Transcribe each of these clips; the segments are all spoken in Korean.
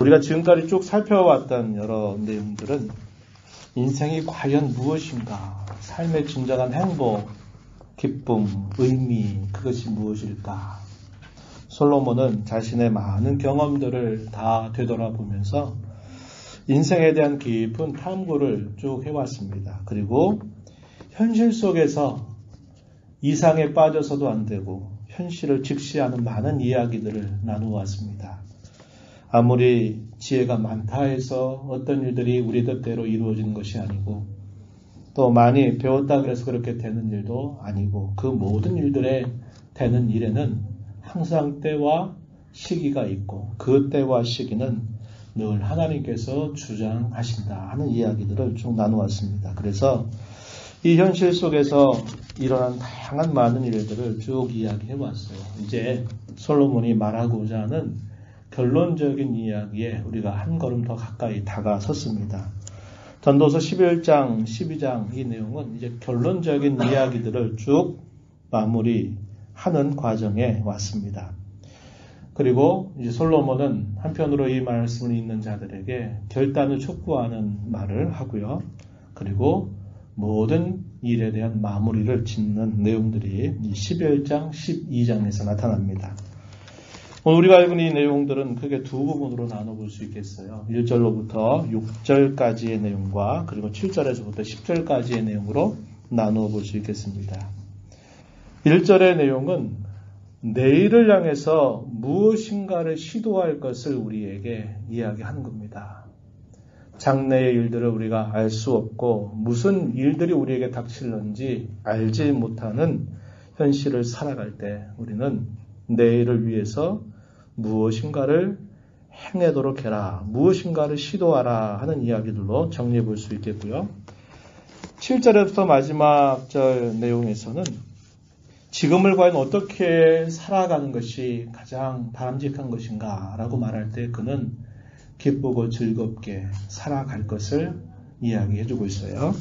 우리가 지금까지 쭉 살펴왔던 여러 내용들은 인생이 과연 무엇인가, 삶의 진정한 행복, 기쁨, 의미, 그것이 무엇일까? 솔로몬은 자신의 많은 경험들을 다 되돌아보면서 인생에 대한 깊은 탐구를 쭉 해왔습니다. 그리고 현실 속에서 이상에 빠져서도 안 되고 현실을 직시하는 많은 이야기들을 나누어왔습니다. 아무리 지혜가 많다 해서 어떤 일들이 우리 뜻대로 이루어지는 것이 아니고 또 많이 배웠다 그래서 그렇게 되는 일도 아니고 그 모든 일들에 되는 일에는 항상 때와 시기가 있고 그 때와 시기는 늘 하나님께서 주장하신다 하는 이야기들을 쭉 나누었습니다. 그래서 이 현실 속에서 일어난 다양한 많은 일들을 쭉 이야기해 왔어요. 이제 솔로몬이 말하고자 하는 결론적인 이야기에 우리가 한 걸음 더 가까이 다가섰습니다. 전도서 11장, 12장 이 내용은 이제 결론적인 이야기들을 쭉 마무리하는 과정에 왔습니다. 그리고 이제 솔로몬은 한편으로 이 말씀을 읽는 자들에게 결단을 촉구하는 말을 하고요. 그리고 모든 일에 대한 마무리를 짓는 내용들이 11장, 12장에서 나타납니다. 우리가 알고 있는 이 내용들은 크게 두 부분으로 나눠볼 수 있겠어요. 1절로부터 6절까지의 내용과 그리고 7절에서부터 10절까지의 내용으로 나누어 볼 수 있겠습니다. 1절의 내용은 내일을 향해서 무엇인가를 시도할 것을 우리에게 이야기하는 겁니다. 장래의 일들을 우리가 알 수 없고 무슨 일들이 우리에게 닥칠는지 알지 못하는 현실을 살아갈 때 우리는 내일을 위해서 무엇인가를 행하도록 해라, 무엇인가를 시도하라 하는 이야기들로 정리해 볼 수 있겠고요. 7절에부터 마지막 절 내용에서는 지금을 과연 어떻게 살아가는 것이 가장 바람직한 것인가 라고 말할 때 그는 기쁘고 즐겁게 살아갈 것을 이야기해 주고 있어요.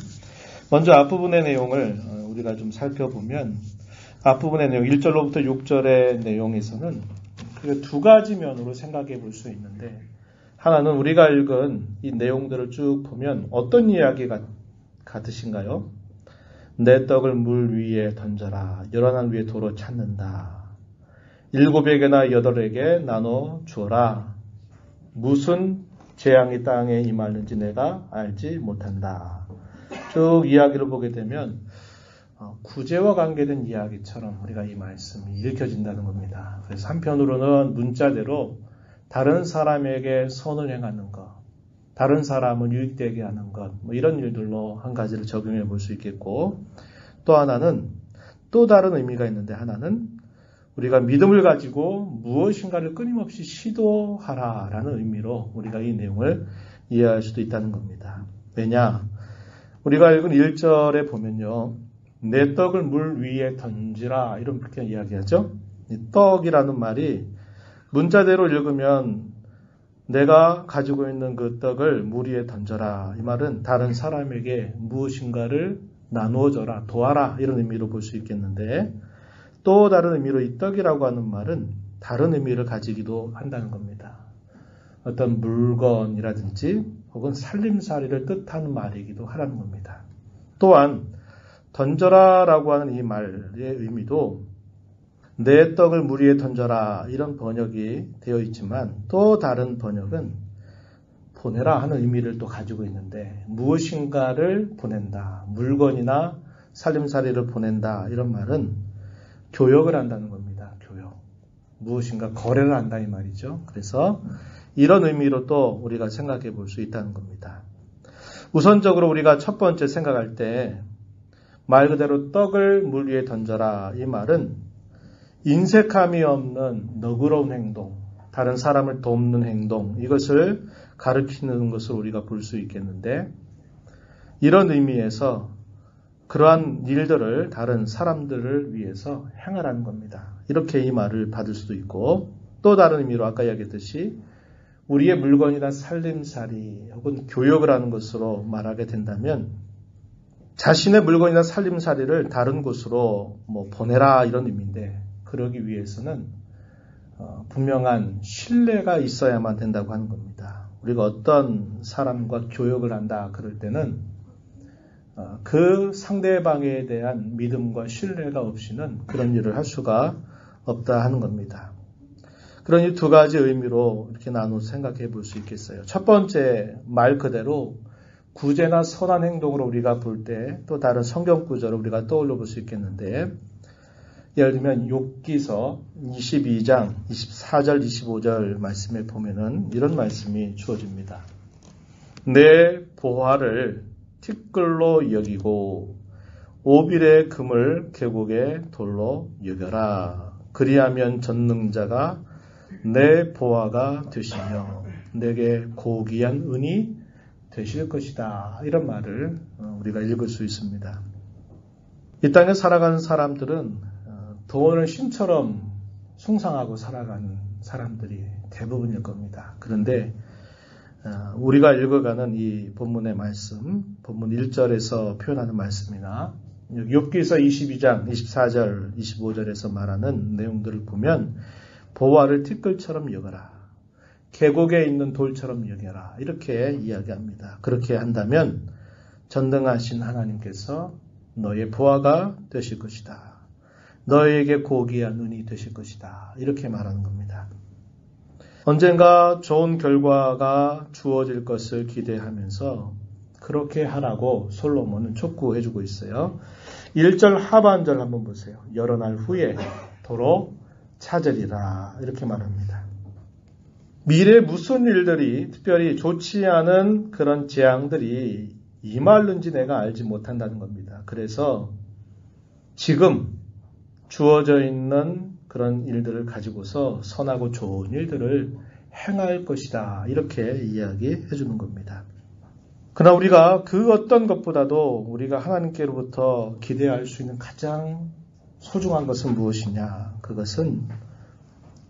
먼저 앞부분의 내용을 우리가 좀 살펴보면 앞부분의 내용 1절로부터 6절의 내용에서는 두 가지 면으로 생각해 볼 수 있는데 하나는 우리가 읽은 이 내용들을 쭉 보면 어떤 이야기가 같으신가요? 내 떡을 물 위에 던져라. 열한 위에 도로 찾는다. 7에게나 8에게 나눠 주어라. 무슨 재앙이 땅에 임하는지 내가 알지 못한다. 쭉 이야기를 보게 되면 구제와 관계된 이야기처럼 우리가 이 말씀이 읽혀진다는 겁니다. 그래서 한편으로는 문자대로 다른 사람에게 선을 행하는 것, 다른 사람을 유익되게 하는 것, 이런 일들로 한 가지를 적용해 볼 수 있겠고 또 하나는 또 다른 의미가 있는데 하나는 우리가 믿음을 가지고 무엇인가를 끊임없이 시도하라라는 의미로 우리가 이 내용을 이해할 수도 있다는 겁니다. 왜냐? 우리가 읽은 1절에 보면요. 내 떡을 물 위에 던지라 이렇게 이야기하죠. 이 떡이라는 말이 문자대로 읽으면 내가 가지고 있는 그 떡을 물 위에 던져라. 이 말은 다른 사람에게 무엇인가를 나누어줘라, 도와라 이런 의미로 볼 수 있겠는데 또 다른 의미로 이 떡이라고 하는 말은 다른 의미를 가지기도 한다는 겁니다. 어떤 물건이라든지 혹은 살림살이를 뜻하는 말이기도 하라는 겁니다. 또한 던져라라고 하는 이 말의 의미도 내 떡을 물 위에 던져라 이런 번역이 되어 있지만 또 다른 번역은 보내라 하는 의미를 또 가지고 있는데 무엇인가를 보낸다, 물건이나 살림살이를 보낸다 이런 말은 교역을 한다는 겁니다. 교역. 무엇인가 거래를 한다 이 말이죠. 그래서 이런 의미로 또 우리가 생각해 볼 수 있다는 겁니다. 우선적으로 우리가 첫 번째 생각할 때 말 그대로 떡을 물 위에 던져라 이 말은 인색함이 없는 너그러운 행동, 다른 사람을 돕는 행동 이것을 가르치는 것을 우리가 볼 수 있겠는데 이런 의미에서 그러한 일들을 다른 사람들을 위해서 행하라는 겁니다. 이렇게 이 말을 받을 수도 있고 또 다른 의미로 아까 이야기했듯이 우리의 물건이나 살림살이 혹은 교역을 하는 것으로 말하게 된다면 자신의 물건이나 살림살이를 다른 곳으로 보내라 이런 의미인데 그러기 위해서는 분명한 신뢰가 있어야만 된다고 하는 겁니다. 우리가 어떤 사람과 교역을 한다 그럴 때는 그 상대방에 대한 믿음과 신뢰가 없이는 그런 일을 할 수가 없다 하는 겁니다. 그러니 두 가지 의미로 이렇게 나눠서 생각해 볼 수 있겠어요. 첫 번째, 말 그대로 구제나 선한 행동으로 우리가 볼 때 또 다른 성경 구절을 우리가 떠올려 볼 수 있겠는데, 예를 들면 욥기서 22장 24절 25절 말씀에 보면은 이런 말씀이 주어집니다. 내 보화를 티끌로 여기고 오빌의 금을 계곡의 돌로 여겨라. 그리하면 전능자가 내 보화가 되시며 내게 고귀한 은이 되실 것이다. 이런 말을 우리가 읽을 수 있습니다. 이 땅에 살아가는 사람들은 돈을 신처럼 숭상하고 살아가는 사람들이 대부분일 겁니다. 그런데 우리가 읽어가는 이 본문의 말씀, 본문 1절에서 표현하는 말씀이나 욥기서 22장 24절 25절에서 말하는 내용들을 보면 보화를 티끌처럼 여겨라. 계곡에 있는 돌처럼 여겨라. 이렇게 이야기합니다. 그렇게 한다면 전능하신 하나님께서 너의 보화가 되실 것이다. 너에게 고귀한 은이 되실 것이다. 이렇게 말하는 겁니다. 언젠가 좋은 결과가 주어질 것을 기대하면서 그렇게 하라고 솔로몬은 촉구해주고 있어요. 1절 하반절 한번 보세요. 여러 날 후에 도로 찾으리라. 이렇게 말합니다. 미래에 무슨 일들이 특별히 좋지 않은 그런 재앙들이 임할는지 내가 알지 못한다는 겁니다. 그래서 지금 주어져 있는 그런 일들을 가지고서 선하고 좋은 일들을 행할 것이다. 이렇게 이야기해 주는 겁니다. 그러나 우리가 그 어떤 것보다도 우리가 하나님께로부터 기대할 수 있는 가장 소중한 것은 무엇이냐? 그것은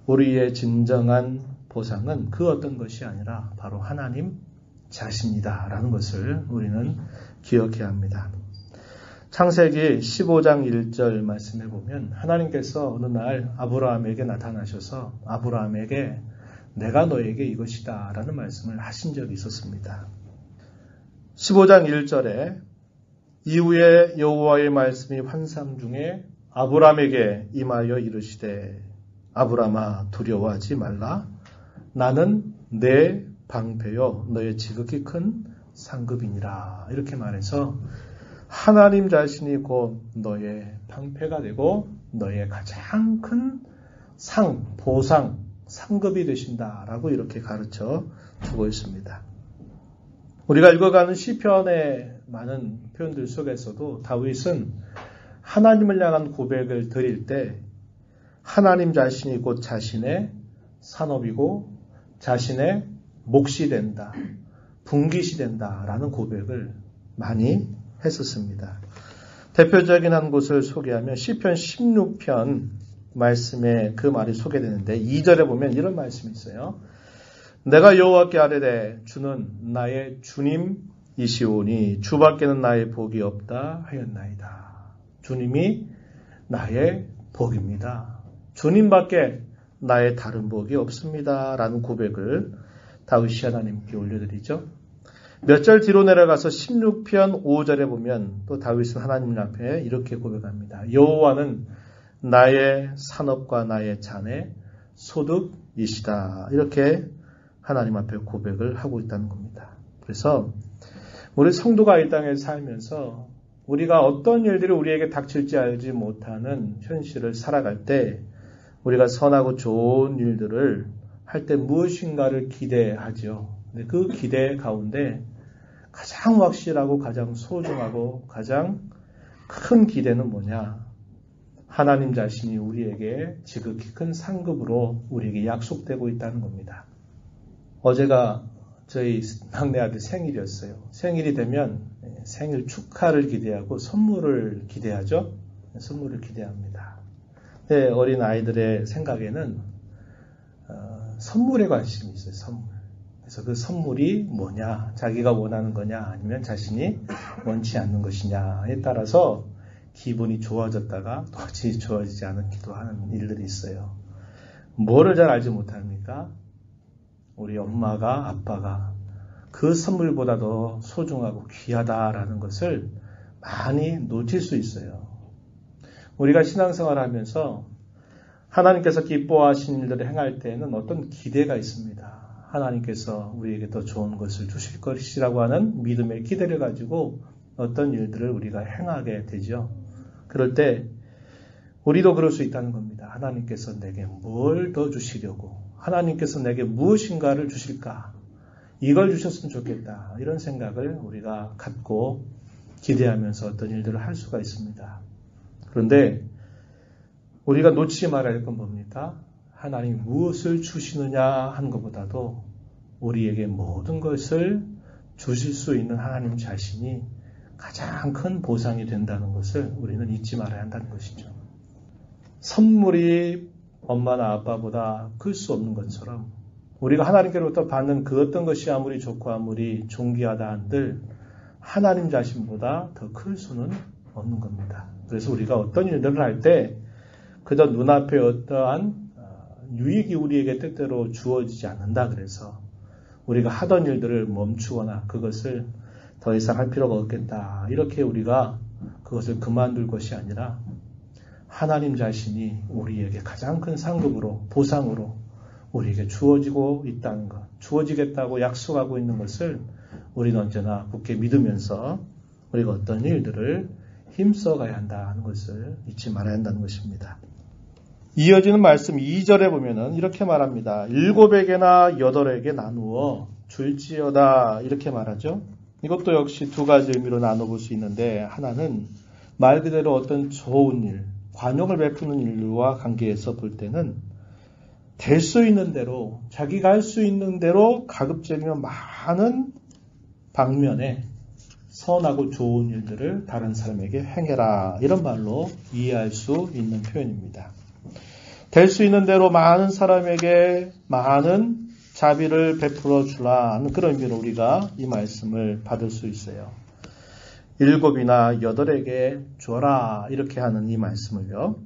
우리의 진정한 보상은 그 어떤 것이 아니라 바로 하나님 자신이다 라는 것을 우리는 기억해야 합니다. 창세기 15장 1절 말씀에 보면 하나님께서 어느 날 아브라함에게 나타나셔서 아브라함에게 내가 너에게 이것이다 라는 말씀을 하신 적이 있었습니다. 15장 1절에 이후에 여호와의 말씀이 환상 중에 아브라함에게 임하여 이르시되 아브라함아 두려워하지 말라. 나는 내 방패요 너의 지극히 큰 상급이니라. 이렇게 말해서 하나님 자신이 곧 너의 방패가 되고 너의 가장 큰 보상, 상급이 되신다라고 이렇게 가르쳐 주고 있습니다. 우리가 읽어가는 시편의 많은 표현들 속에서도 다윗은 하나님을 향한 고백을 드릴 때 하나님 자신이 곧 자신의 산업이고 자신의 몫이 된다, 분깃이 된다라는 고백을 많이 했었습니다. 대표적인 한 곳을 소개하면 시편 16편 말씀에 그 말이 소개되는데 2절에 보면 이런 말씀이 있어요. 내가 여호와께 아뢰되 주는 나의 주님이시오니 주밖에는 나의 복이 없다 하였나이다. 주님이 나의 복입니다. 주님밖에 나의 다른 복이 없습니다. 라는 고백을 다윗이 하나님께 올려드리죠. 몇 절 뒤로 내려가서 16편 5절에 보면 또 다윗은 하나님 앞에 이렇게 고백합니다. 여호와는 나의 산업과 나의 잔의 소득이시다. 이렇게 하나님 앞에 고백을 하고 있다는 겁니다. 그래서 우리 성도가 이 땅에 살면서 우리가 어떤 일들이 우리에게 닥칠지 알지 못하는 현실을 살아갈 때 우리가 선하고 좋은 일들을 할 때 무엇인가를 기대하죠. 근데 그 기대 가운데 가장 확실하고 가장 소중하고 가장 큰 기대는 뭐냐? 하나님 자신이 우리에게 지극히 큰 상급으로 우리에게 약속되고 있다는 겁니다. 어제가 저희 막내 아들 생일이었어요. 생일이 되면 생일 축하를 기대하고 선물을 기대하죠. 선물을 기대합니다. 네, 어린 아이들의 생각에는 선물에 관심이 있어요. 선물. 그래서 그 선물이 뭐냐, 자기가 원하는 거냐, 아니면 자신이 원치 않는 것이냐에 따라서 기분이 좋아졌다가 도저히 좋아지지 않기도 하는 일들이 있어요. 뭐를 잘 알지 못합니까? 우리 엄마가, 아빠가 그 선물보다 더 소중하고 귀하다라는 것을 많이 놓칠 수 있어요. 우리가 신앙생활을 하면서 하나님께서 기뻐하시는 일들을 행할 때에는 어떤 기대가 있습니다. 하나님께서 우리에게 더 좋은 것을 주실 것이라고 하는 믿음의 기대를 가지고 어떤 일들을 우리가 행하게 되죠. 그럴 때 우리도 그럴 수 있다는 겁니다. 하나님께서 내게 뭘 더 주시려고, 하나님께서 내게 무엇인가를 주실까, 이걸 주셨으면 좋겠다, 이런 생각을 우리가 갖고 기대하면서 어떤 일들을 할 수가 있습니다. 그런데 우리가 놓치지 말아야 할 건 뭡니까? 하나님이 무엇을 주시느냐 하는 것보다도 우리에게 모든 것을 주실 수 있는 하나님 자신이 가장 큰 보상이 된다는 것을 우리는 잊지 말아야 한다는 것이죠. 선물이 엄마나 아빠보다 클 수 없는 것처럼 우리가 하나님께로부터 받는 그 어떤 것이 아무리 좋고 아무리 존귀하다 한들 하나님 자신보다 더 클 수는 없는 겁니다. 그래서 우리가 어떤 일들을 할 때 그저 눈앞에 어떠한 유익이 우리에게 뜻대로 주어지지 않는다 그래서 우리가 하던 일들을 멈추거나 그것을 더 이상 할 필요가 없겠다, 이렇게 우리가 그것을 그만둘 것이 아니라 하나님 자신이 우리에게 가장 큰 상급으로, 보상으로 우리에게 주어지고 있다는 것, 주어지겠다고 약속하고 있는 것을 우리는 언제나 굳게 믿으면서 우리가 어떤 일들을 힘써가야 한다는 것을 잊지 말아야 한다는 것입니다. 이어지는 말씀 2절에 보면은 이렇게 말합니다. 7에게나 8에게 나누어 줄지어다, 이렇게 말하죠. 이것도 역시 두 가지 의미로 나눠볼 수 있는데, 하나는 말 그대로 어떤 좋은 일, 관용을 베푸는 일과 관계에서 볼 때는 될 수 있는 대로, 자기가 할 수 있는 대로 가급적이면 많은 방면에 선하고 좋은 일들을 다른 사람에게 행해라, 이런 말로 이해할 수 있는 표현입니다. 될 수 있는 대로 많은 사람에게 많은 자비를 베풀어 주라 하는 그런 의미로 우리가 이 말씀을 받을 수 있어요. 7이나 8에게 줘라, 이렇게 하는 이 말씀을요.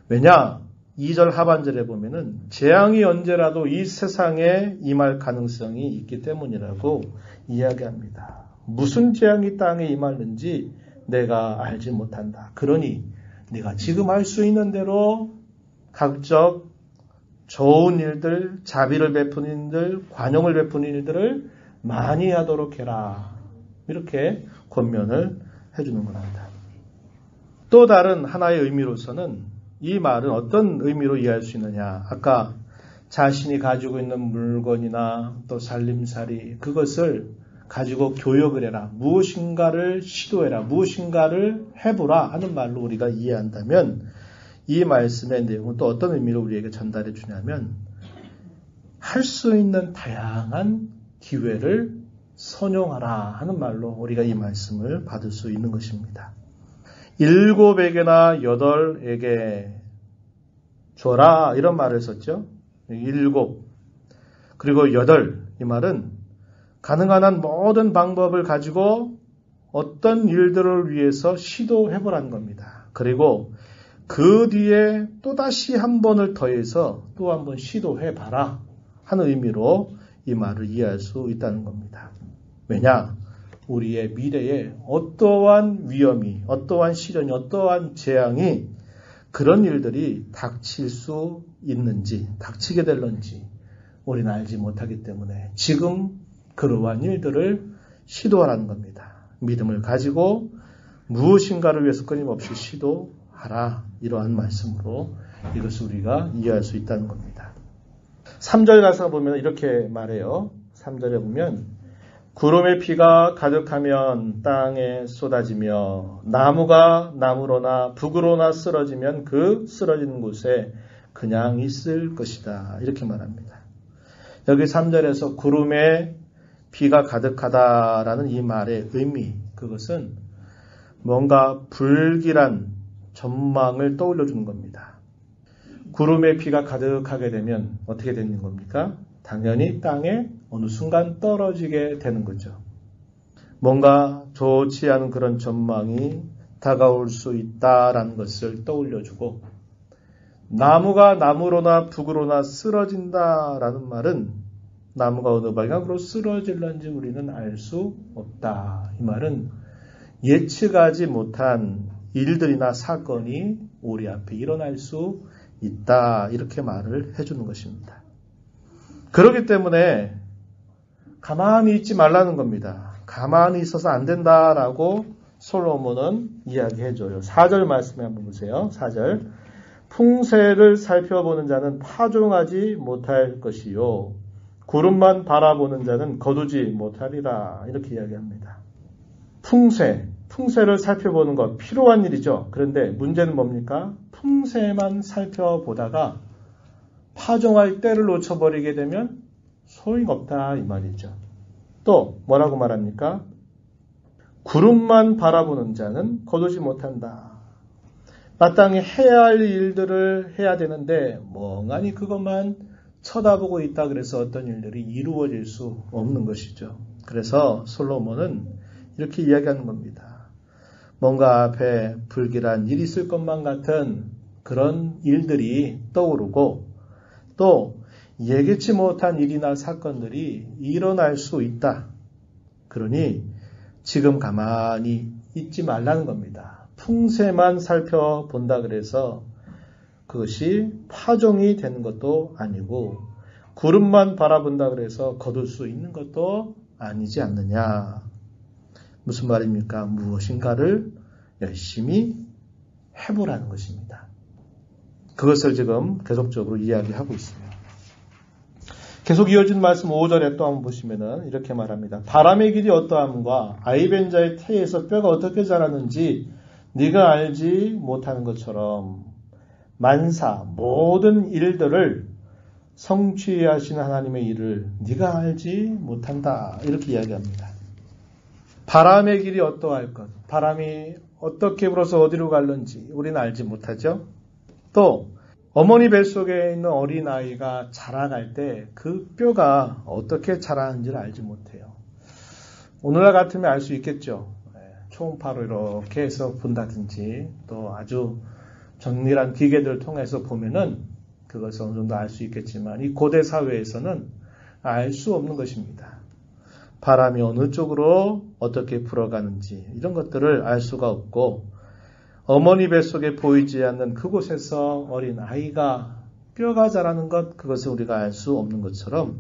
왜냐? 2절 하반절에 보면은 재앙이 언제라도 이 세상에 임할 가능성이 있기 때문이라고 이야기합니다. 무슨 재앙이 땅에 임하는지 내가 알지 못한다. 그러니 네가 지금 할 수 있는 대로 각적 좋은 일들, 자비를 베푸는 일들, 관용을 베푸는 일들을 많이 하도록 해라, 이렇게 권면을 해주는 겁니다. 또 다른 하나의 의미로서는 이 말은 어떤 의미로 이해할 수 있느냐, 아까 자신이 가지고 있는 물건이나 또 살림살이, 그것을 가지고 교역을 해라, 무엇인가를 시도해라, 무엇인가를 해보라 하는 말로 우리가 이해한다면, 이 말씀의 내용은 또 어떤 의미로 우리에게 전달해 주냐면, 할 수 있는 다양한 기회를 선용하라 하는 말로 우리가 이 말씀을 받을 수 있는 것입니다. 7에게나 8에게 줘라, 이런 말을 썼죠. 7 그리고 8, 이 말은 가능한 한 모든 방법을 가지고 어떤 일들을 위해서 시도해보라는 겁니다. 그리고 그 뒤에 또다시 한 번을 더해서 또 한 번 시도해봐라 하는 의미로 이 말을 이해할 수 있다는 겁니다. 왜냐? 우리의 미래에 어떠한 위험이, 어떠한 시련이, 어떠한 재앙이, 그런 일들이 닥칠 수 있는지, 닥치게 될런지 우리는 알지 못하기 때문에 지금 그러한 일들을 시도하라는 겁니다. 믿음을 가지고 무엇인가를 위해서 끊임없이 시도하라, 이러한 말씀으로 이것을 우리가 이해할 수 있다는 겁니다. 3절 가서 보면 이렇게 말해요. 3절에 보면 구름의 피가 가득하면 땅에 쏟아지며 나무가 나무로나 북으로나 쓰러지면 그 쓰러지는 곳에 그냥 있을 것이다, 이렇게 말합니다. 여기 3절에서 구름의 피가 가득하다라는 이 말의 의미, 그것은 뭔가 불길한 전망을 떠올려 주는 겁니다. 구름의 피가 가득하게 되면 어떻게 되는 겁니까? 당연히 땅에 어느 순간 떨어지게 되는 거죠. 뭔가 좋지 않은 그런 전망이 다가올 수 있다라는 것을 떠올려 주고, 나무가 나무로나 북으로나 쓰러진다라는 말은 나무가 어느 방향으로 쓰러질는지 우리는 알 수 없다. 이 말은 예측하지 못한 일들이나 사건이 우리 앞에 일어날 수 있다. 이렇게 말을 해주는 것입니다. 그렇기 때문에 가만히 있지 말라는 겁니다. 가만히 있어서 안 된다라고 솔로몬은 이야기해줘요. 4절 말씀에 한번 보세요. 4절. 풍세를 살펴보는 자는 파종하지 못할 것이요. 구름만 바라보는 자는 거두지 못하리라. 이렇게 이야기합니다. 풍세를 살펴보는 것 필요한 일이죠. 그런데 문제는 뭡니까? 풍세만 살펴보다가 파종할 때를 놓쳐버리게 되면 소용없다 이 말이죠. 또 뭐라고 말합니까? 구름만 바라보는 자는 거두지 못한다. 마땅히 해야 할 일들을 해야 되는데 멍하니 그것만 쳐다보고 있다 그래서 어떤 일들이 이루어질 수 없는 것이죠. 그래서 솔로몬은 이렇게 이야기하는 겁니다. 뭔가 앞에 불길한 일이 있을 것만 같은 그런 일들이 떠오르고 또 예기치 못한 일이나 사건들이 일어날 수 있다. 그러니 지금 가만히 있지 말라는 겁니다. 풍세만 살펴본다 그래서 그것이 파종이 되는 것도 아니고 구름만 바라본다 그래서 거둘 수 있는 것도 아니지 않느냐. 무슨 말입니까? 무엇인가를 열심히 해보라는 것입니다. 그것을 지금 계속적으로 이야기하고 있어요. 계속 이어진 말씀 5절에 또 한번 보시면은 이렇게 말합니다. 바람의 길이 어떠함과 아이벤 자의 태에서 뼈가 어떻게 자라는지 네가 알지 못하는 것처럼 만사 모든 일들을 성취하신 하나님의 일을 네가 알지 못한다. 이렇게 이야기합니다. 바람의 길이 어떠할 것, 바람이 어떻게 불어서 어디로 갈는지 우리는 알지 못하죠. 또 어머니 뱃속에 있는 어린아이가 자라갈 때 그 뼈가 어떻게 자라는지를 알지 못해요. 오늘날 같으면 알 수 있겠죠. 초음파로 이렇게 해서 본다든지 또 아주 정밀한 기계들을 통해서 보면은 그것을 어느 정도 알 수 있겠지만 이 고대 사회에서는 알 수 없는 것입니다. 바람이 어느 쪽으로 어떻게 불어가는지 이런 것들을 알 수가 없고 어머니 뱃속에 보이지 않는 그곳에서 어린 아이가 뼈가 자라는 것 그것을 우리가 알 수 없는 것처럼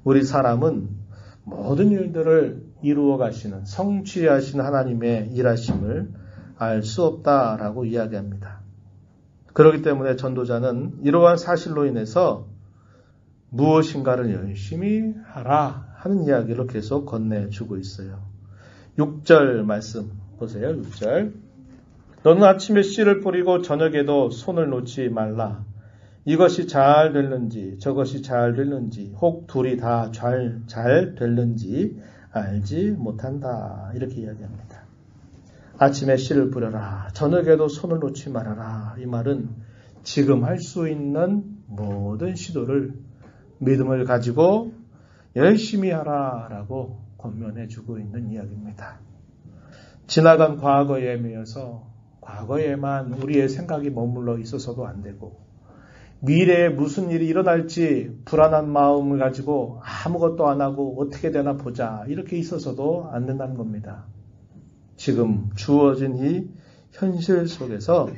우리 사람은 모든 일들을 이루어 가시는 성취하시는 하나님의 일하심을 알 수 없다라고 이야기합니다. 그렇기 때문에 전도자는 이러한 사실로 인해서 무엇인가를 열심히 하라 하는 이야기를 계속 건네주고 있어요. 6절 말씀 보세요. 6절. 너는 아침에 씨를 뿌리고 저녁에도 손을 놓지 말라. 이것이 잘 됐는지 저것이 잘 됐는지 혹 둘이 다 잘 됐는지 알지 못한다. 이렇게 이야기합니다. 아침에 씨를 뿌려라. 저녁에도 손을 놓지 말아라. 이 말은 지금 할 수 있는 모든 시도를 믿음을 가지고 열심히 하라라고 권면해주고 있는 이야기입니다. 지나간 과거에 매여서 과거에만 우리의 생각이 머물러 있어서도 안 되고 미래에 무슨 일이 일어날지 불안한 마음을 가지고 아무것도 안 하고 어떻게 되나 보자 이렇게 있어서도 안 된다는 겁니다. 지금 주어진 이 현실 속에서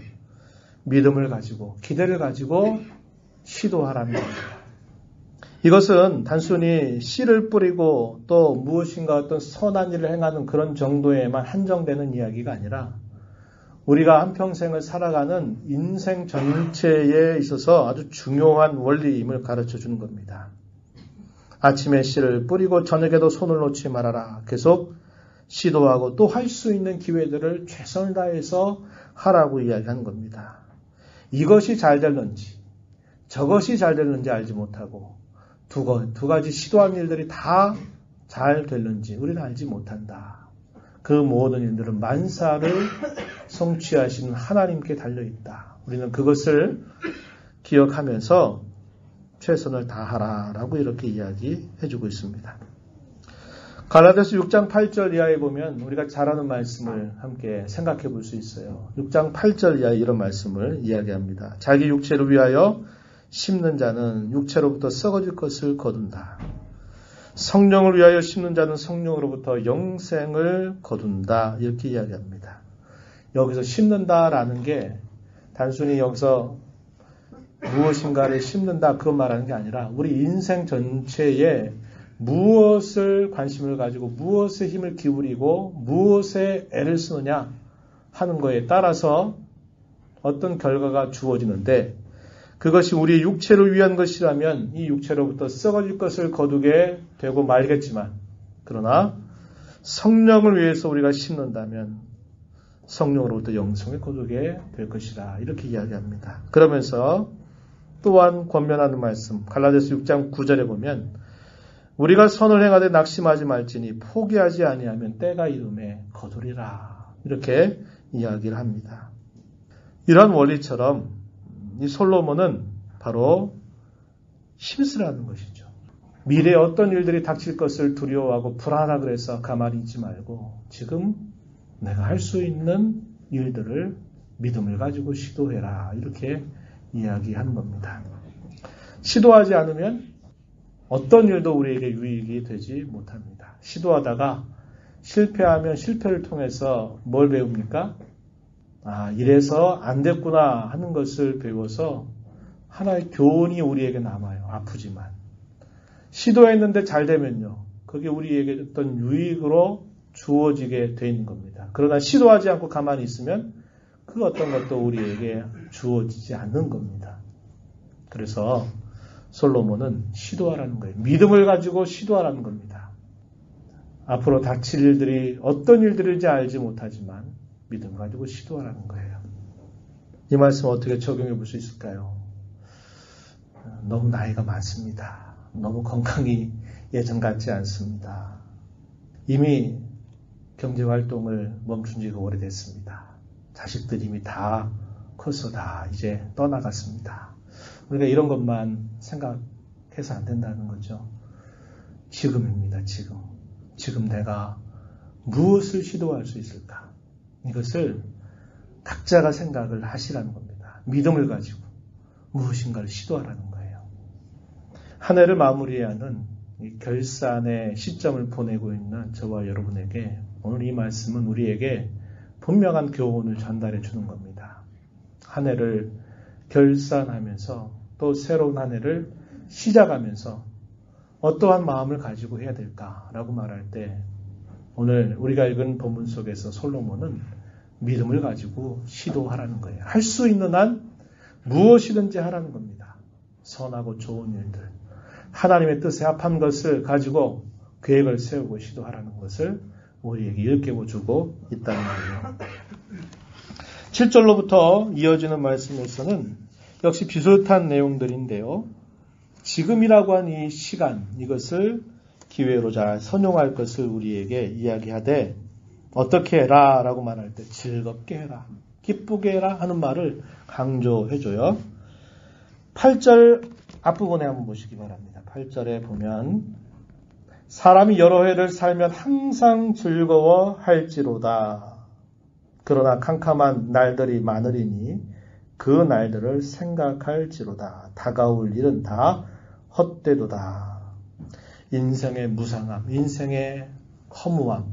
믿음을 가지고 기대를 가지고 시도하라는 겁니다. 이것은 단순히 씨를 뿌리고 또 무엇인가 어떤 선한 일을 행하는 그런 정도에만 한정되는 이야기가 아니라 우리가 한평생을 살아가는 인생 전체에 있어서 아주 중요한 원리임을 가르쳐 주는 겁니다. 아침에 씨를 뿌리고 저녁에도 손을 놓지 말아라. 계속 시도하고 또 할 수 있는 기회들을 최선을 다해서 하라고 이야기하는 겁니다. 이것이 잘 될는지 저것이 잘 될는지 알지 못하고 두 가지 시도한 일들이 다 잘 될는지 우리는 알지 못한다. 그 모든 일들은 만사를 성취하시는 하나님께 달려있다. 우리는 그것을 기억하면서 최선을 다하라라고 이렇게 이야기해주고 있습니다. 갈라디아서 6장 8절 이하에 보면 우리가 잘 아는 말씀을 함께 생각해 볼 수 있어요. 6장 8절 이하에 이런 말씀을 이야기합니다. 자기 육체를 위하여 심는 자는 육체로부터 썩어질 것을 거둔다. 성령을 위하여 심는 자는 성령으로부터 영생을 거둔다. 이렇게 이야기합니다. 여기서 심는다라는 게 단순히 여기서 무엇인가를 심는다 그런 말하는 게 아니라 우리 인생 전체에 무엇을 관심을 가지고 무엇에 힘을 기울이고 무엇에 애를 쓰느냐 하는 거에 따라서 어떤 결과가 주어지는데 그것이 우리의 육체를 위한 것이라면 이 육체로부터 썩어질 것을 거두게 되고 말겠지만 그러나 성령을 위해서 우리가 심는다면 성령으로부터 영생을 거두게 될 것이다. 이렇게 이야기합니다. 그러면서 또한 권면하는 말씀 갈라디아서 6장 9절에 보면 우리가 선을 행하되 낙심하지 말지니 포기하지 아니하면 때가 이름에 거두리라. 이렇게 이야기를 합니다. 이러한 원리처럼 이 솔로몬은 바로 힘쓰라는 것이죠. 미래에 어떤 일들이 닥칠 것을 두려워하고 불안하다 그래서 가만히 있지 말고 지금 내가 할 수 있는 일들을 믿음을 가지고 시도해라. 이렇게 이야기하는 겁니다. 시도하지 않으면 어떤 일도 우리에게 유익이 되지 못합니다. 시도하다가 실패하면 실패를 통해서 뭘 배웁니까? 이래서 안 됐구나 하는 것을 배워서 하나의 교훈이 우리에게 남아요. 아프지만. 시도했는데 잘 되면요. 그게 우리에게 어떤 유익으로 주어지게 돼 있는 겁니다. 그러나 시도하지 않고 가만히 있으면 그 어떤 것도 우리에게 주어지지 않는 겁니다. 그래서 솔로몬은 시도하라는 거예요. 믿음을 가지고 시도하라는 겁니다. 앞으로 닥칠 일들이 어떤 일들인지 알지 못하지만 믿음 가지고 시도하라는 거예요. 이 말씀 어떻게 적용해 볼 수 있을까요? 너무 나이가 많습니다. 너무 건강이 예전 같지 않습니다. 이미 경제활동을 멈춘 지가 오래됐습니다. 자식들이 이미 다 커서 다 이제 떠나갔습니다. 우리가 이런 것만 생각해서 안 된다는 거죠. 지금입니다. 지금 내가 무엇을 시도할 수 있을까? 이것을 각자가 생각을 하시라는 겁니다. 믿음을 가지고 무엇인가를 시도하라는 거예요. 한 해를 마무리해야 하는 이 결산의 시점을 보내고 있는 저와 여러분에게 오늘 이 말씀은 우리에게 분명한 교훈을 전달해 주는 겁니다. 한 해를 결산하면서 또 새로운 한 해를 시작하면서 어떠한 마음을 가지고 해야 될까라고 말할 때 오늘 우리가 읽은 본문 속에서 솔로몬은 믿음을 가지고 시도하라는 거예요. 할 수 있는 한 무엇이든지 하라는 겁니다. 선하고 좋은 일들, 하나님의 뜻에 합한 것을 가지고 계획을 세우고 시도하라는 것을 우리에게 일깨워주고 있다는 거예요. 7절로부터 이어지는 말씀에서는 역시 비슷한 내용들인데요. 지금이라고 한 이 시간, 이것을 기회로 잘 선용할 것을 우리에게 이야기하되 어떻게 해라 라고 말할 때 즐겁게 해라, 기쁘게 해라 하는 말을 강조해줘요. 8절 앞부분에 한번 보시기 바랍니다. 8절에 보면 사람이 여러 해를 살면 항상 즐거워할지로다. 그러나 캄캄한 날들이 많으리니 그 날들을 생각할지로다. 다가올 일은 다 헛되도다. 인생의 무상함, 인생의 허무함,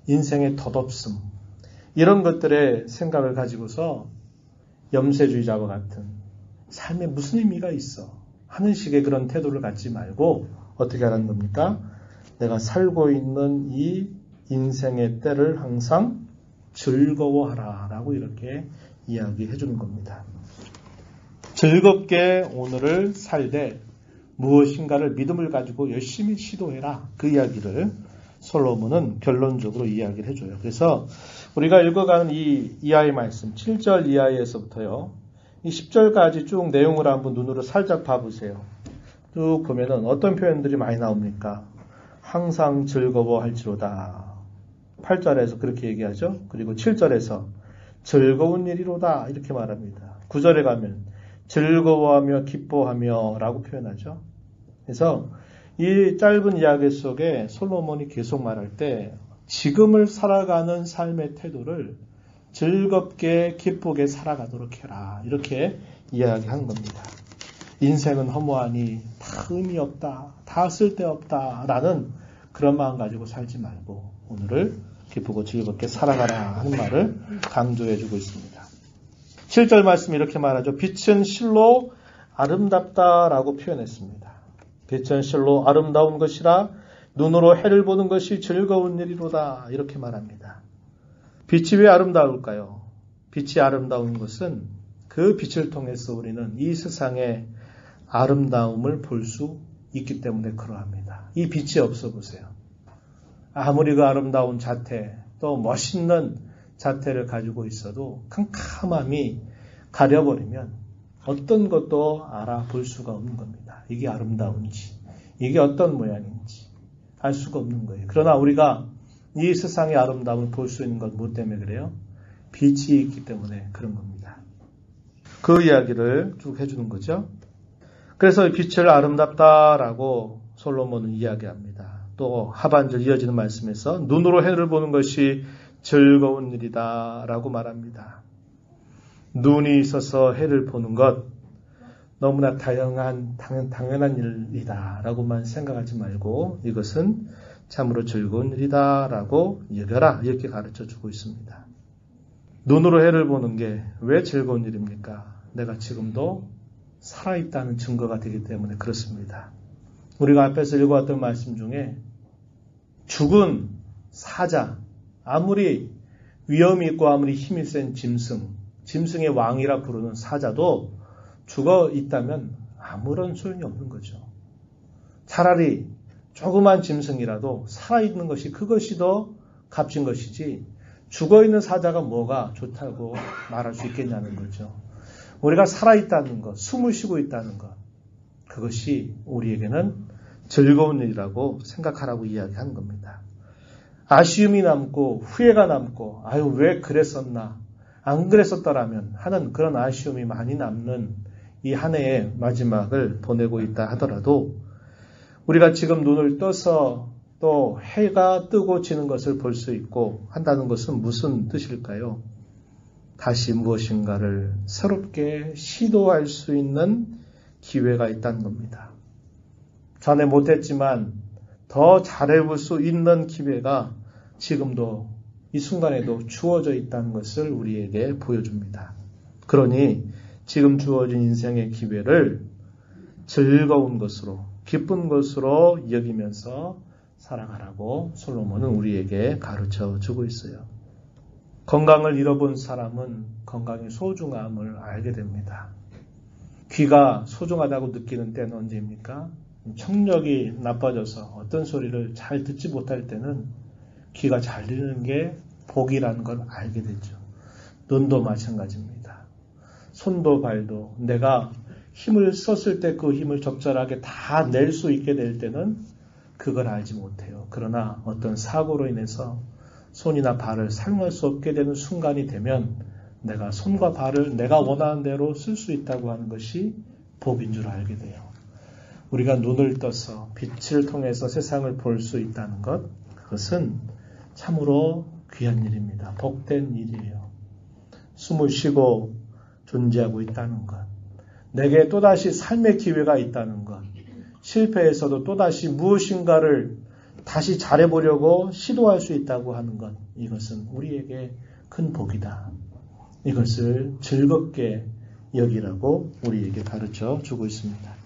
인생의 덧없음, 이런 것들의 생각을 가지고서 염세주의자와 같은 삶에 무슨 의미가 있어 하는 식의 그런 태도를 갖지 말고 어떻게 하라는 겁니까? 내가 살고 있는 이 인생의 때를 항상 즐거워하라 라고 이렇게 이야기해 주는 겁니다. 즐겁게 오늘을 살되 무엇인가를 믿음을 가지고 열심히 시도해라. 그 이야기를 솔로몬은 결론적으로 이야기를 해줘요. 그래서 우리가 읽어가는 이 이하의 말씀 7절 이하에서부터요. 이 10절까지 쭉 내용을 한번 눈으로 살짝 봐보세요. 쭉 보면은 어떤 표현들이 많이 나옵니까? 항상 즐거워할지로다. 8절에서 그렇게 얘기하죠. 그리고 7절에서 즐거운 일이로다 이렇게 말합니다. 9절에 가면 즐거워하며 기뻐하며 라고 표현하죠. 그래서 이 짧은 이야기 속에 솔로몬이 계속 말할 때 지금을 살아가는 삶의 태도를 즐겁게 기쁘게 살아가도록 해라. 이렇게 이야기한 겁니다. 인생은 허무하니 다 의미 없다. 다 쓸데없다. 라는 그런 마음 가지고 살지 말고 오늘을 기쁘고 즐겁게 살아가라 하는 말을 강조해 주고 있습니다. 7절 말씀 이렇게 말하죠. 빛은 실로 아름답다라고 표현했습니다. 빛은 실로 아름다운 것이라 눈으로 해를 보는 것이 즐거운 일이로다. 이렇게 말합니다. 빛이 왜 아름다울까요? 빛이 아름다운 것은 그 빛을 통해서 우리는 이 세상의 아름다움을 볼 수 있기 때문에 그러합니다. 이 빛이 없어 보세요. 아무리 그 아름다운 자태, 또 멋있는 자태를 가지고 있어도 캄캄함이 가려버리면 어떤 것도 알아볼 수가 없는 겁니다. 이게 아름다운지, 이게 어떤 모양인지 알 수가 없는 거예요. 그러나 우리가 이 세상의 아름다움을 볼 수 있는 것 뭐 때문에 그래요? 빛이 있기 때문에 그런 겁니다. 그 이야기를 쭉 해주는 거죠. 그래서 빛을 아름답다라고 솔로몬은 이야기합니다. 또 하반절 이어지는 말씀에서 눈으로 해를 보는 것이 즐거운 일이다 라고 말합니다. 눈이 있어서 해를 보는 것 너무나 당연한 일이다 라고만 생각하지 말고 이것은 참으로 즐거운 일이다 라고 여겨라 이렇게 가르쳐 주고 있습니다. 눈으로 해를 보는 게 왜 즐거운 일입니까? 내가 지금도 살아있다는 증거가 되기 때문에 그렇습니다. 우리가 앞에서 읽어왔던 말씀 중에 죽은 사자, 아무리 위험이 있고 아무리 힘이 센 짐승의 왕이라 부르는 사자도 죽어 있다면 아무런 소용이 없는 거죠. 차라리 조그만 짐승이라도 살아있는 것이 그것이 더 값진 것이지 죽어있는 사자가 뭐가 좋다고 말할 수 있겠냐는 거죠. 우리가 살아있다는 것, 숨을 쉬고 있다는 것, 그것이 우리에게는 즐거운 일이라고 생각하라고 이야기하는 겁니다. 아쉬움이 남고 후회가 남고 아유 왜 그랬었나 안 그랬었더라면 하는 그런 아쉬움이 많이 남는 이 한 해의 마지막을 보내고 있다 하더라도 우리가 지금 눈을 떠서 또 해가 뜨고 지는 것을 볼 수 있고 한다는 것은 무슨 뜻일까요? 다시 무엇인가를 새롭게 시도할 수 있는 기회가 있다는 겁니다. 전에 못했지만 더 잘해볼 수 있는 기회가 지금도 이 순간에도 주어져 있다는 것을 우리에게 보여줍니다. 그러니 지금 주어진 인생의 기회를 즐거운 것으로 기쁜 것으로 여기면서 살아가라고 솔로몬은 우리에게 가르쳐 주고 있어요. 건강을 잃어본 사람은 건강의 소중함을 알게 됩니다. 귀가 소중하다고 느끼는 때는 언제입니까? 청력이 나빠져서 어떤 소리를 잘 듣지 못할 때는 귀가 잘 들리는 게 복이라는 걸 알게 되죠. 눈도 마찬가지입니다. 손도 발도 내가 힘을 썼을 때 그 힘을 적절하게 다 낼 수 있게 될 때는 그걸 알지 못해요. 그러나 어떤 사고로 인해서 손이나 발을 사용할 수 없게 되는 순간이 되면 내가 손과 발을 내가 원하는 대로 쓸 수 있다고 하는 것이 복인 줄 알게 돼요. 우리가 눈을 떠서 빛을 통해서 세상을 볼 수 있다는 것, 그것은 참으로 귀한 일입니다. 복된 일이에요. 숨을 쉬고 존재하고 있다는 것, 내게 또다시 삶의 기회가 있다는 것, 실패에서도 또다시 무엇인가를 다시 잘해보려고 시도할 수 있다고 하는 것, 이것은 우리에게 큰 복이다. 이것을 즐겁게 여기라고 우리에게 가르쳐 주고 있습니다.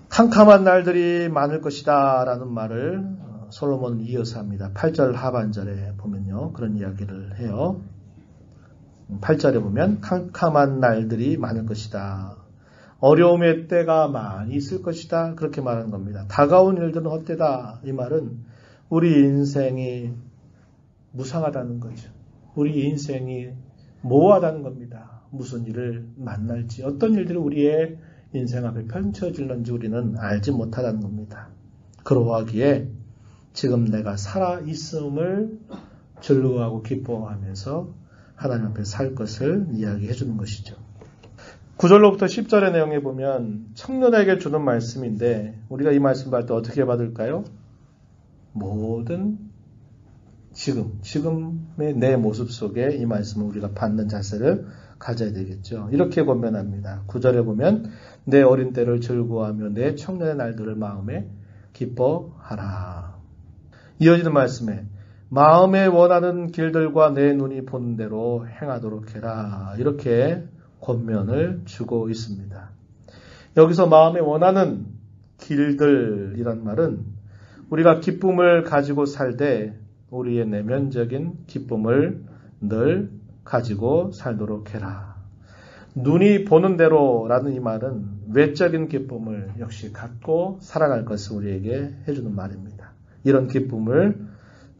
캄캄한 날들이 많을 것이다 라는 말을 솔로몬은 이어서 합니다. 8절 하반절에 보면요. 그런 이야기를 해요. 8절에 보면 캄캄한 날들이 많을 것이다. 어려움의 때가 많이 있을 것이다. 그렇게 말하는 겁니다. 다가온 일들은 헛되다. 이 말은 우리 인생이 무상하다는 거죠. 우리 인생이 모호하다는 겁니다. 무슨 일을 만날지, 어떤 일들이 우리의 인생 앞에 펼쳐질는지 우리는 알지 못하다는 겁니다. 그러하기에 지금 내가 살아있음을 즐거워하고 기뻐하면서 하나님 앞에 살 것을 이야기해 주는 것이죠. 9절로부터 10절의 내용에 보면 청년에게 주는 말씀인데 우리가 이 말씀 받을 때 어떻게 받을까요? 모든 지금의 내 모습 속에 이 말씀을 우리가 받는 자세를 가져야 되겠죠. 이렇게 권면합니다. 9절에 보면 내 어린 때를 즐거워하며 내 청년의 날들을 마음에 기뻐하라. 이어지는 말씀에 마음에 원하는 길들과 내 눈이 보는 대로 행하도록 해라. 이렇게 권면을 주고 있습니다. 여기서 마음에 원하는 길들이란 말은 우리가 기쁨을 가지고 살되 우리의 내면적인 기쁨을 늘 가지고 살도록 해라. 눈이 보는 대로라는 이 말은 외적인 기쁨을 역시 갖고 살아갈 것을 우리에게 해주는 말입니다. 이런 기쁨을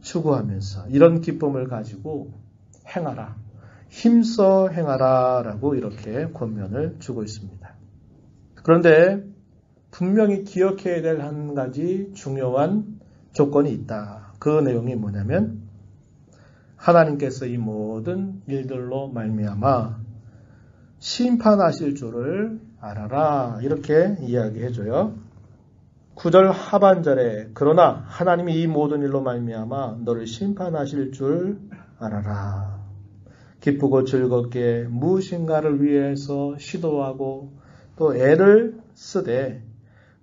추구하면서 이런 기쁨을 가지고 행하라. 힘써 행하라 라고 이렇게 권면을 주고 있습니다. 그런데 분명히 기억해야 될 한 가지 중요한 조건이 있다. 그 내용이 뭐냐면 하나님께서 이 모든 일들로 말미암아 심판하실 줄을 알아라. 이렇게 이야기해줘요. 9절 하반절에 그러나 하나님이 이 모든 일로 말미암아 너를 심판하실 줄 알아라. 기쁘고 즐겁게 무엇인가를 위해서 시도하고 또 애를 쓰되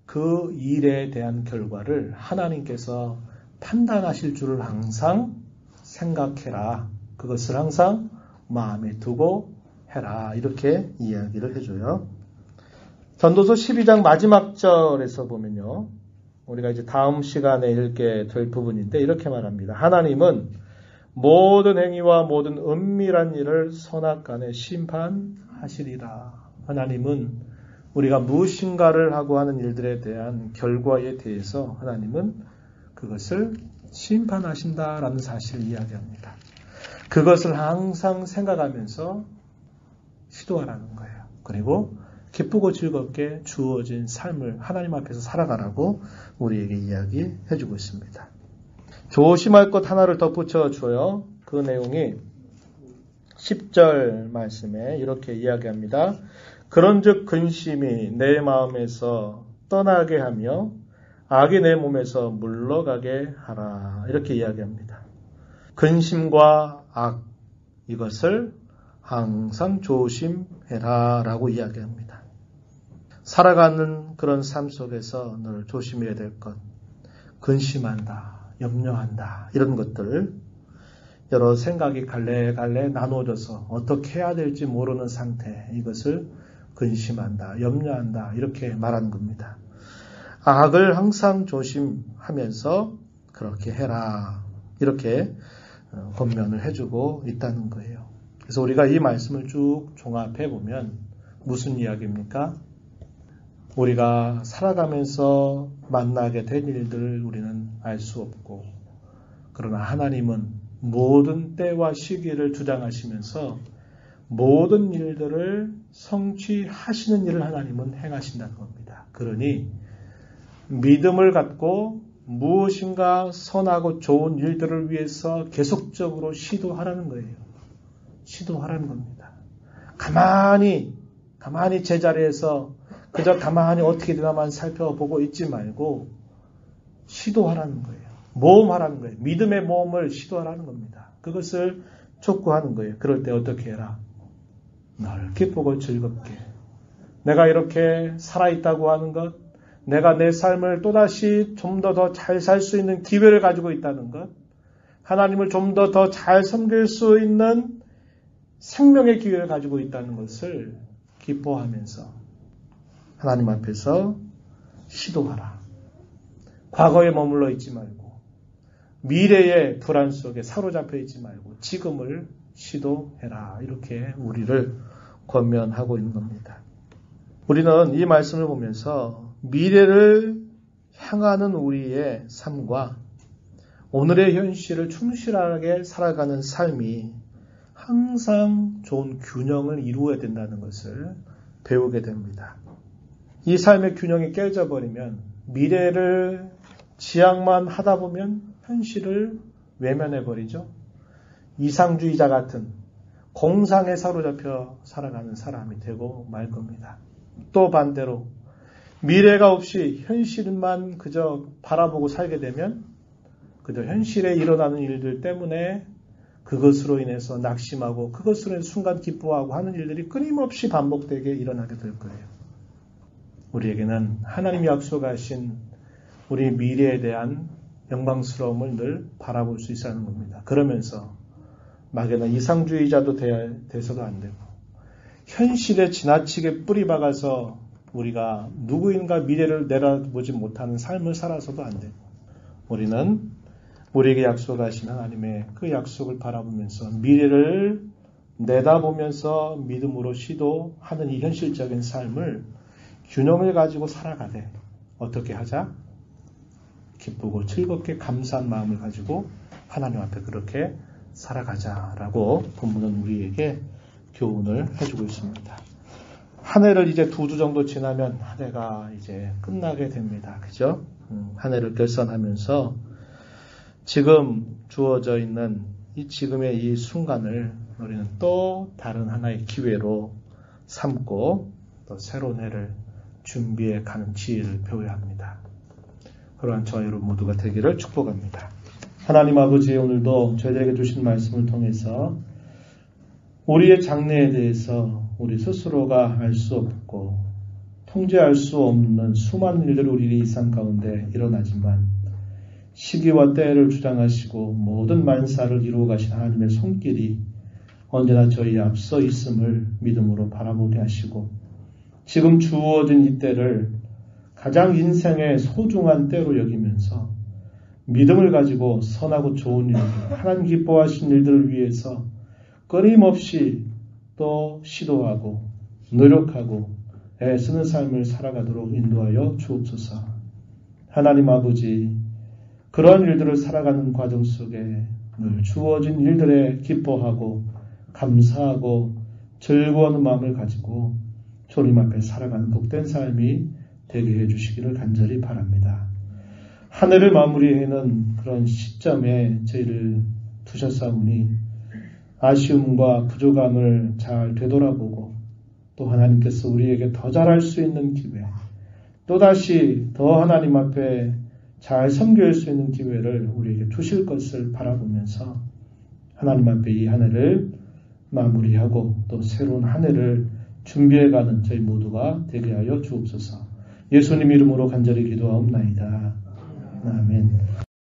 그 일에 대한 결과를 하나님께서 판단하실 줄을 항상 생각해라. 그것을 항상 마음에 두고 해라. 이렇게 이야기를 해줘요. 전도서 12장 마지막 절에서 보면요. 우리가 이제 다음 시간에 읽게 될 부분인데 이렇게 말합니다. 하나님은 모든 행위와 모든 은밀한 일을 선악간에 심판하시리라. 하나님은 우리가 무엇인가를 하고 하는 일들에 대한 결과에 대해서 하나님은 그것을 심판하신다라는 사실을 이야기합니다. 그것을 항상 생각하면서 시도하라는 거예요. 그리고 기쁘고 즐겁게 주어진 삶을 하나님 앞에서 살아가라고 우리에게 이야기해주고 있습니다. 조심할 것 하나를 덧붙여 줘요. 그 내용이 10절 말씀에 이렇게 이야기합니다. 그런즉 근심이 내 마음에서 떠나게 하며 악이 내 몸에서 물러가게 하라. 이렇게 이야기합니다. 근심과 악 이것을 항상 조심해라 라고 이야기합니다. 살아가는 그런 삶 속에서 늘 조심해야 될 것, 근심한다, 염려한다 이런 것들 여러 생각이 갈래갈래 나누어져서 어떻게 해야 될지 모르는 상태 이것을 근심한다, 염려한다 이렇게 말하는 겁니다. 악을 항상 조심하면서 그렇게 해라 이렇게 권면을 해주고 있다는 거예요. 그래서 우리가 이 말씀을 쭉 종합해 보면 무슨 이야기입니까? 우리가 살아가면서 만나게 된 일들을 우리는 알 수 없고 그러나 하나님은 모든 때와 시기를 주장하시면서 모든 일들을 성취하시는 일을 하나님은 행하신다는 겁니다. 그러니 믿음을 갖고 무엇인가 선하고 좋은 일들을 위해서 계속적으로 시도하라는 거예요. 시도하라는 겁니다. 가만히 제자리에서 그저 가만히 어떻게 되나만 살펴보고 있지 말고 시도하라는 거예요. 모험하라는 거예요. 믿음의 모험을 시도하라는 겁니다. 그것을 촉구하는 거예요. 그럴 때 어떻게 해라? 늘 기쁘고 즐겁게 내가 이렇게 살아있다고 하는 것, 내가 내 삶을 또다시 좀 더 잘 살 수 있는 기회를 가지고 있다는 것, 하나님을 좀 더 잘 섬길 수 있는 생명의 기회를 가지고 있다는 것을 기뻐하면서 하나님 앞에서 시도하라. 과거에 머물러 있지 말고 미래의 불안 속에 사로잡혀 있지 말고 지금을 시도해라. 이렇게 우리를 권면하고 있는 겁니다. 우리는 이 말씀을 보면서 미래를 향하는 우리의 삶과 오늘의 현실을 충실하게 살아가는 삶이 항상 좋은 균형을 이루어야 된다는 것을 배우게 됩니다. 이 삶의 균형이 깨져버리면 미래를 지향만 하다 보면 현실을 외면해버리죠. 이상주의자 같은 공상에 사로잡혀 살아가는 사람이 되고 말 겁니다. 또 반대로 미래가 없이 현실만 그저 바라보고 살게 되면 그저 현실에 일어나는 일들 때문에 그것으로 인해서 낙심하고 그것으로 인해서 순간 기뻐하고 하는 일들이 끊임없이 반복되게 일어나게 될 거예요. 우리에게는 하나님이 약속하신 우리 미래에 대한 영광스러움을 늘 바라볼 수 있어야 하는 겁니다. 그러면서 막연한 이상주의자도 돼서도 안 되고 현실에 지나치게 뿌리 박아서 우리가 누구인가 미래를 내다보지 못하는 삶을 살아서도 안 되고 우리는 우리에게 약속하신 하나님의 그 약속을 바라보면서 미래를 내다보면서 믿음으로 시도하는 이 현실적인 삶을 균형을 가지고 살아가되 어떻게 하자? 기쁘고 즐겁게 감사한 마음을 가지고 하나님 앞에 그렇게 살아가자라고 본문은 우리에게 교훈을 해주고 있습니다. 한 해를 이제 2주 정도 지나면 한 해가 이제 끝나게 됩니다. 그죠? 한 해를 결산하면서 지금 주어져 있는 이 지금의 이 순간을 우리는 또 다른 하나의 기회로 삼고 또 새로운 해를 준비해 가는 지혜를 배워야 합니다. 그러한 저와 여러분 모두가 되기를 축복합니다. 하나님 아버지 오늘도 저희들에게 주신 말씀을 통해서 우리의 장래에 대해서 우리 스스로가 알 수 없고 통제할 수 없는 수많은 일들이 우리 일상 가운데 일어나지만 시기와 때를 주장하시고 모든 만사를 이루어 가신 하나님의 손길이 언제나 저희 앞서 있음을 믿음으로 바라보게 하시고 지금 주어진 이 때를 가장 인생의 소중한 때로 여기면서 믿음을 가지고 선하고 좋은 일들, 하나님 기뻐하신 일들을 위해서 끊임없이 또 시도하고 노력하고 애쓰는 삶을 살아가도록 인도하여 주옵소서. 하나님 아버지 그러한 일들을 살아가는 과정 속에 늘 주어진 일들에 기뻐하고 감사하고 즐거워하는 마음을 가지고 주님 앞에 살아가는 복된 삶이 되게 해주시기를 간절히 바랍니다. 한 해를 마무리하는 그런 시점에 저희를 두셨사오니 아쉬움과 부족함을 잘 되돌아보고 또 하나님께서 우리에게 더 잘할 수 있는 기회, 또다시 더 하나님 앞에 잘 섬길 수 있는 기회를 우리에게 주실 것을 바라보면서 하나님 앞에 이 한 해를 마무리하고 또 새로운 한 해를 준비해가는 저희 모두가 되게 하여 주옵소서. 예수님 이름으로 간절히 기도하옵나이다. 아멘.